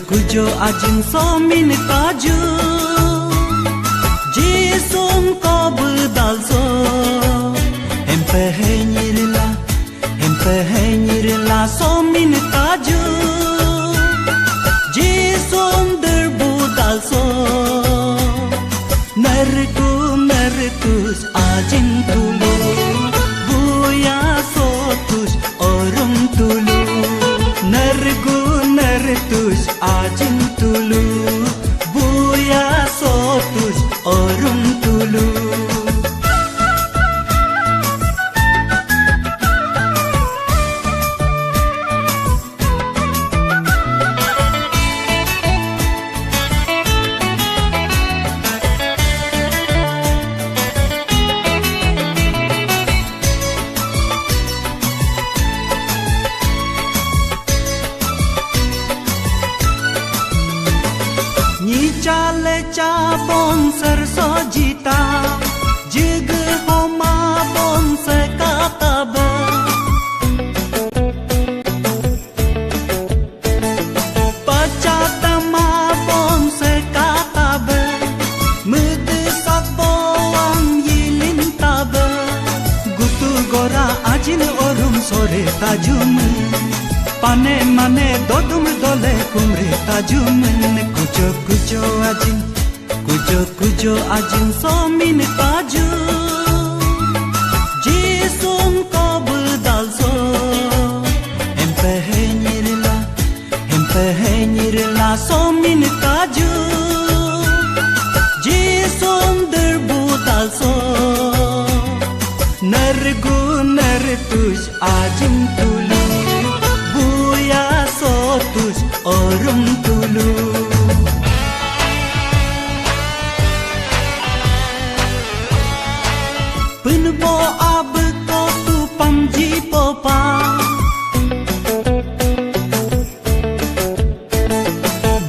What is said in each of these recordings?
kujo ajin somin kaju Jisun ko budalso Hempe henyirla somin kaju Jisun derbudalso Narkus ajin tulu Buya sotus orum tulu Nartus ajin tulu Buya sotus orum tulu Chale cha bon sarso jita jig homa bon se kataba pachatama bon se kataba mud sabon yilin taba gutu gora ajin orum sore tajum Pane mane dodum dole kumre tajumen kujo ajin somin kaju Jisun ko budalso Hempe henyirla somin kaju Jisun derbudalso Nartus ajin tulu Buya sotus orum tulu Penbo ab ko tu pamji popa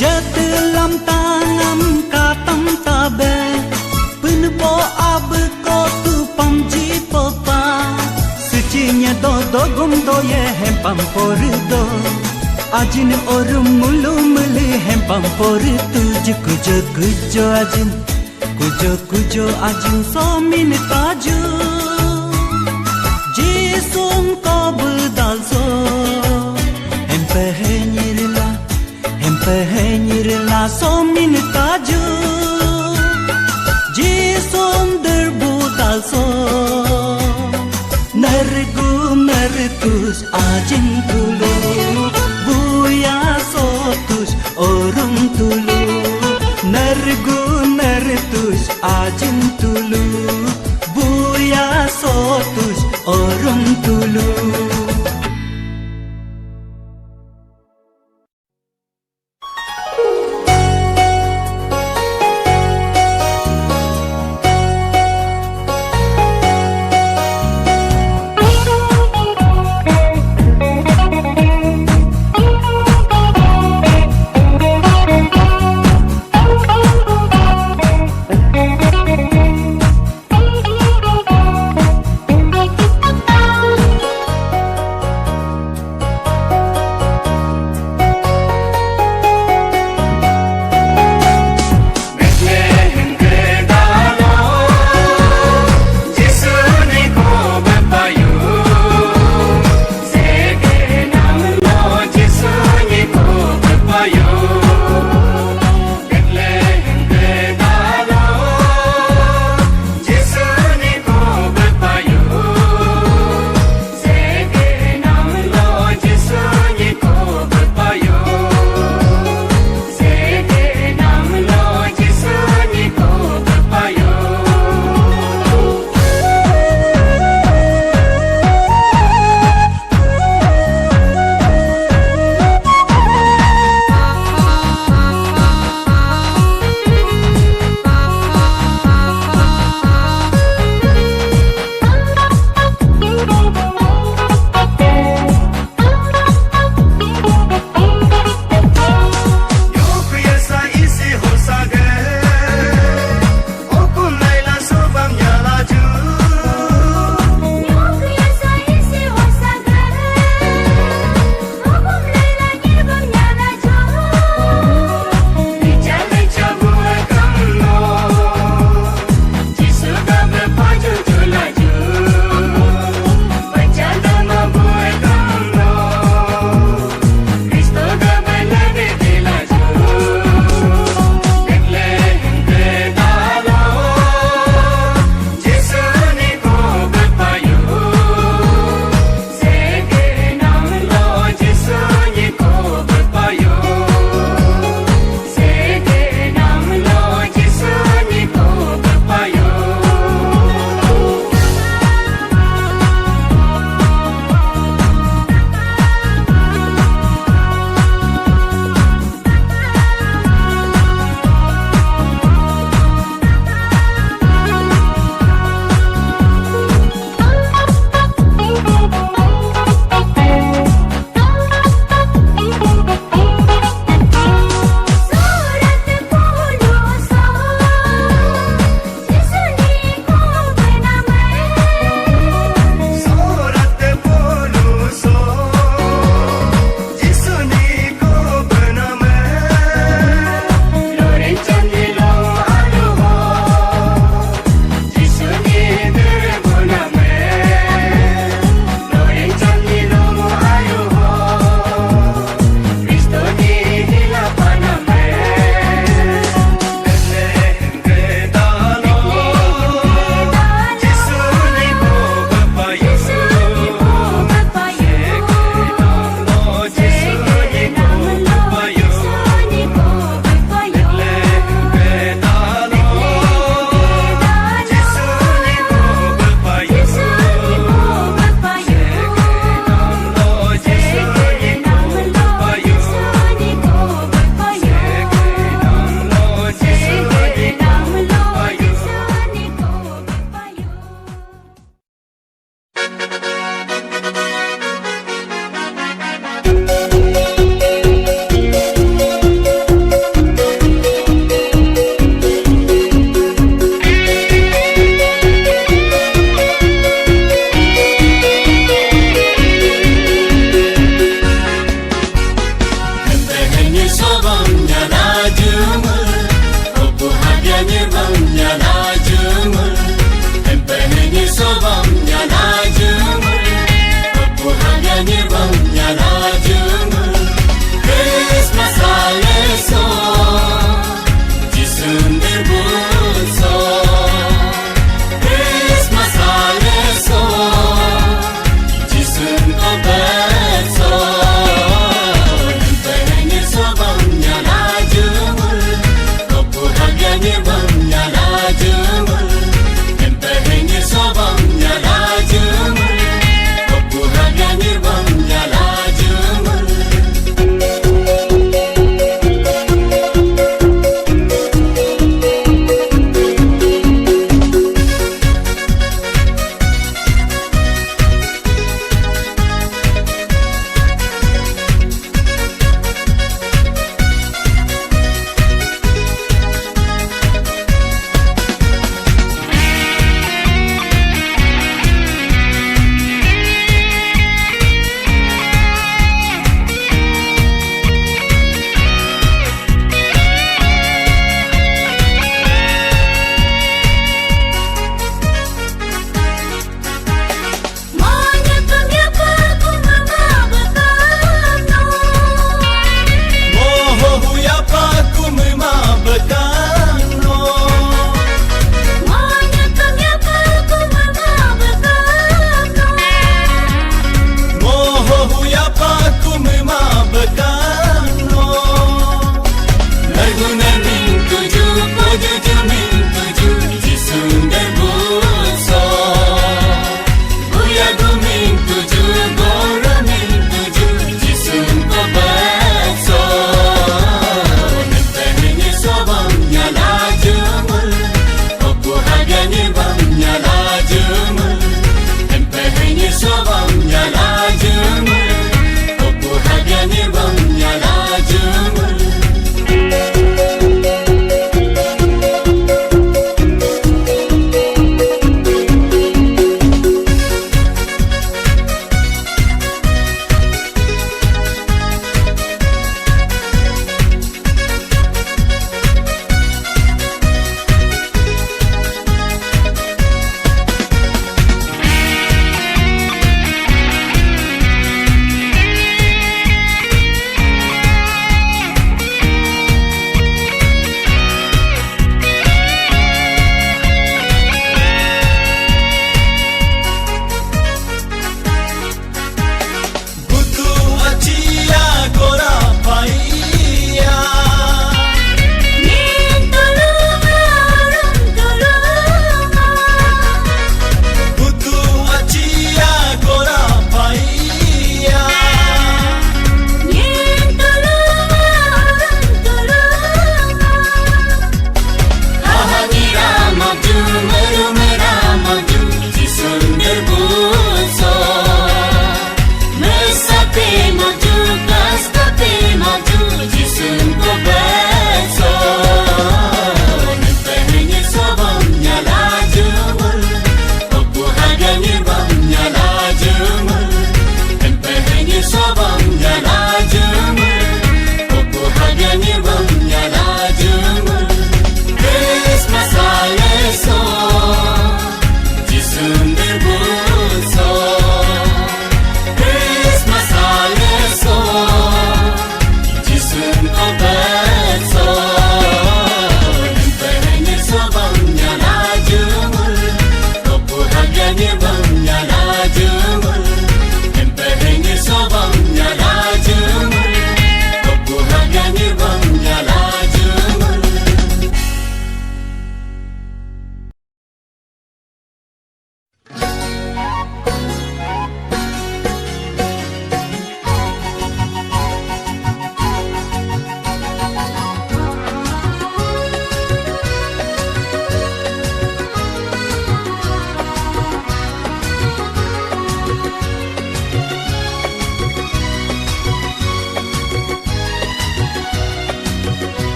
Jat lam tangam katam tabe Penbo ab ko tu pamji popa Sucinya do gum do ye hempam por do Ajin orum mulu muli hempam por tuj kujo ajin Kujo ajin somin kaju Jisun ko budalso Hempe henyirla somin kaju Jisun derbudalso Narkus ajin tulu Buya sotus orum tulu Nartus ajin tulu Buya sotus orum tulu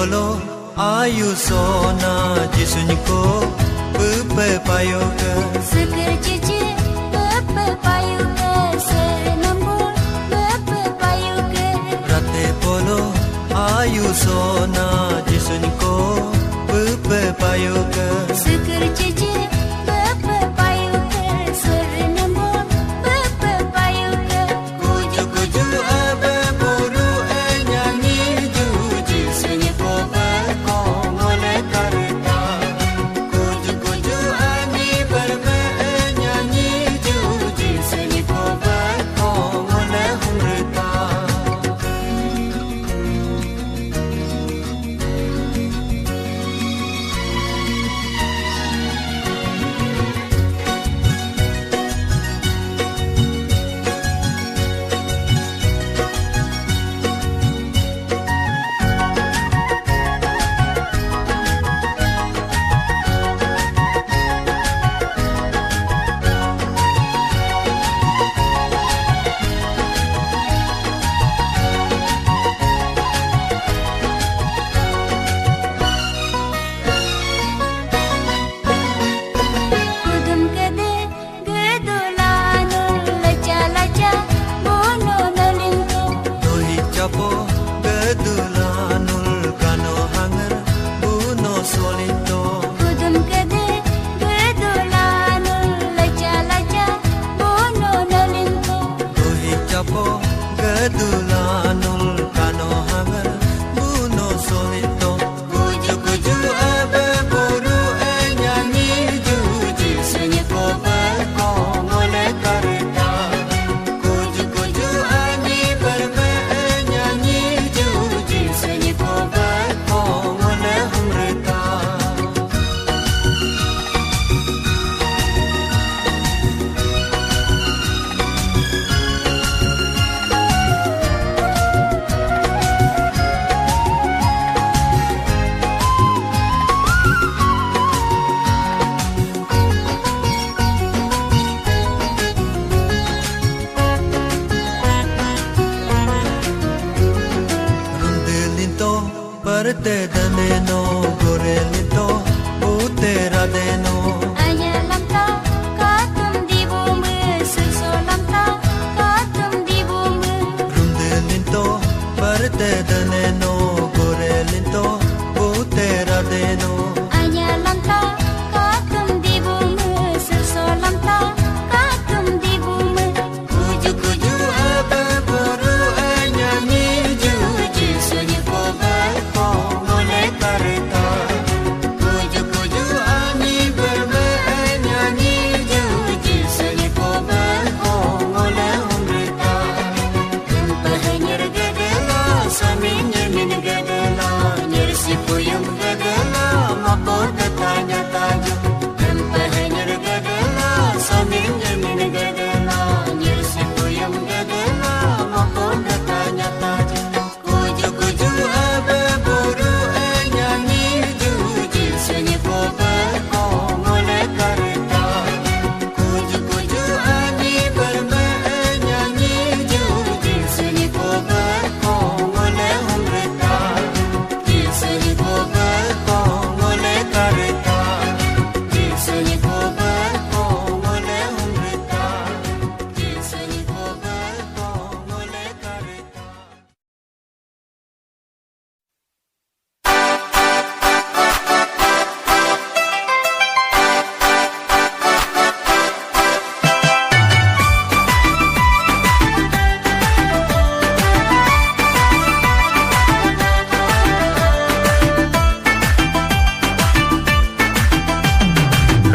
polo ayu sona jisuny ko bepayo ke Seger cici bepayo ke senambul bepayo ke Rate polo ayu sona jisuny ko bepayo ke Seger cici bepayo ke senambul bepayo ke Kuju-kuju abe buru nyanyi juji sunyi ko berko ngole karita Kuju-kuju ani berme nyanyi juji sunyi ko berko ngole humrita Kudum kede gedulanu laca-laca bono nalinto Dohi capo gedulanul kano hanger buno solito Kudum kede gedulanu laca-laca bono nalinto Dohi capo gedulanul kano hanger buno solito Kuju-kuju abe buru nyanyi juji sunyi ko berko ngole karita Kuju-kuju ani berme nyanyi juji sunyi ko berko ngole humrita Rundelinto parte daneno gorelinto utera deno Anya lamta katum di bumi susu lamta katum di bumi Rundelinto parte daneno gorelinto utera deno Anya lamta katum di bumi susu lamta katum di bumi Kuju-kuju abe buru nyanyi juji sunyi ko berko ngole karita Kuju-kuju ani berme nyanyi juji sunyi ko berko ngole humrita Kempahanyar gadela saminyer min gadela Nyersi puyum gadela mako katanya-tanya Kempahanyar gadela saminyer min gadela Nyersi puyum gadela mako katanya-tanya Kuju-kuju abe buru nyanyi juji sunyi ko berko ngole karita Kuju-kuju ani berme nyanyi juji sunyi ko berko ngole humrita Di sunyi ko berko ngole karita Di sunyi ko berko ngole humrita Di sunyi ko berko ngole karita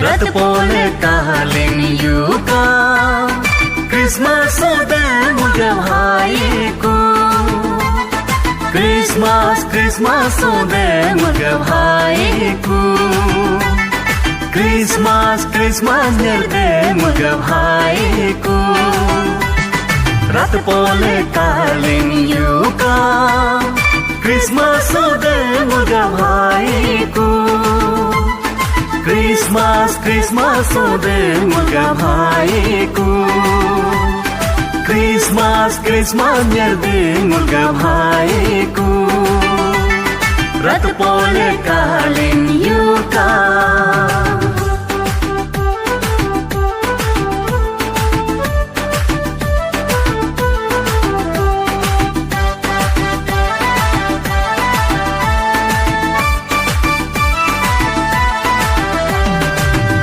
Rat pole kaling yuka Christmas ode muda bhaiku Christmas Christmas ode muda bhaiku Christmas Christmas nerde muda bhaiku Rat pole kaling yuka Christmas ode muda bhaiku Christmas Christmas ode muda bhaiku Christmas Christmas nyerde muda bhaiku ratu pole kalin yuka.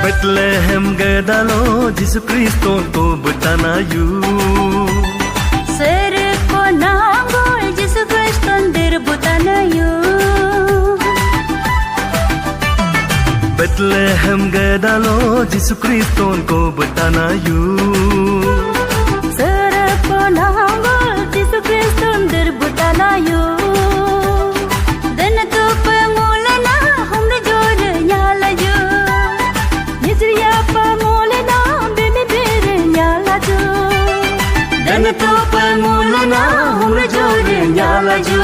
Bethlehem gadalo Yesus Kristus to betanayu. Serko nanggol Yesus Kristus dirbutanayu. Bethlehem gadalo Yesus Kristus ko betanayu. Serko nanggol Yesus Kristus dirbutanayu. Dan tu pengulana humna jore nyalaju. Nizriya pengulana bimi bere nyalaju. Dan tu pengulana humna jore nyalaju.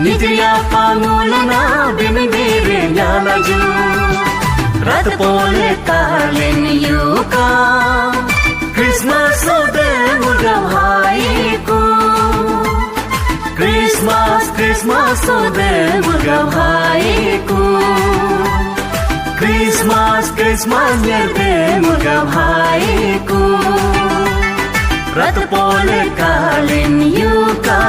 Nijya pangulana bimi bere nyalaju. Ratu pole kalin yuka. Christmas ode mugam haiku. Christmas, Christmas ode mugam haiku. Christmas, Christmas nyerde mugam haiku. Ratu pole kalin yuka.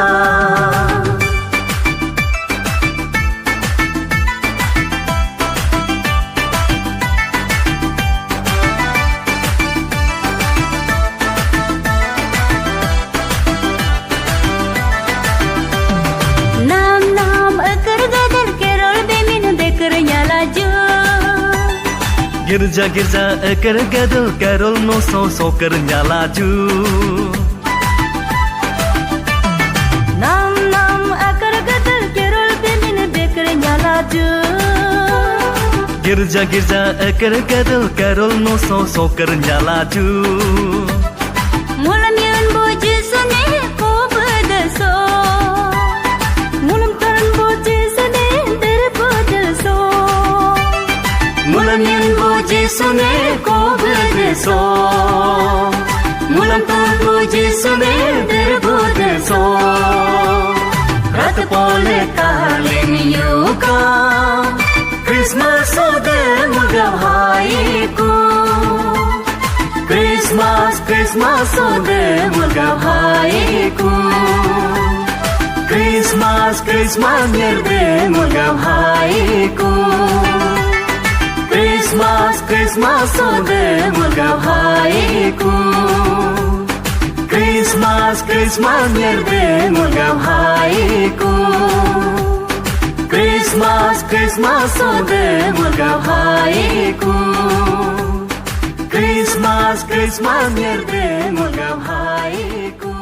Girja girja ekar gadal carol no so kar nyalaju. Nam nam akar gadal carol bemin bekar nyalaju. Girja girja ekar gadal carol no so kar nyalaju. Mulam yun boji sane ko badaso. Mulam taran boji sane der badaso. Mulam yun boji sane ko badaso. Mulam taran boji sane der badaso. Ratu pole kalin yuka. Christmas ode mugam haiku. Christmas, Christmas ode mugam haiku. Christmas, Christmas nyerde mugam haiku. Christmas, Christmas ode mugam haiku. Christmas, Christmas nyerde mugam haiku. Christmas, Christmas ode mugam haiku. Christmas, Christmas nyerde mugam haiku.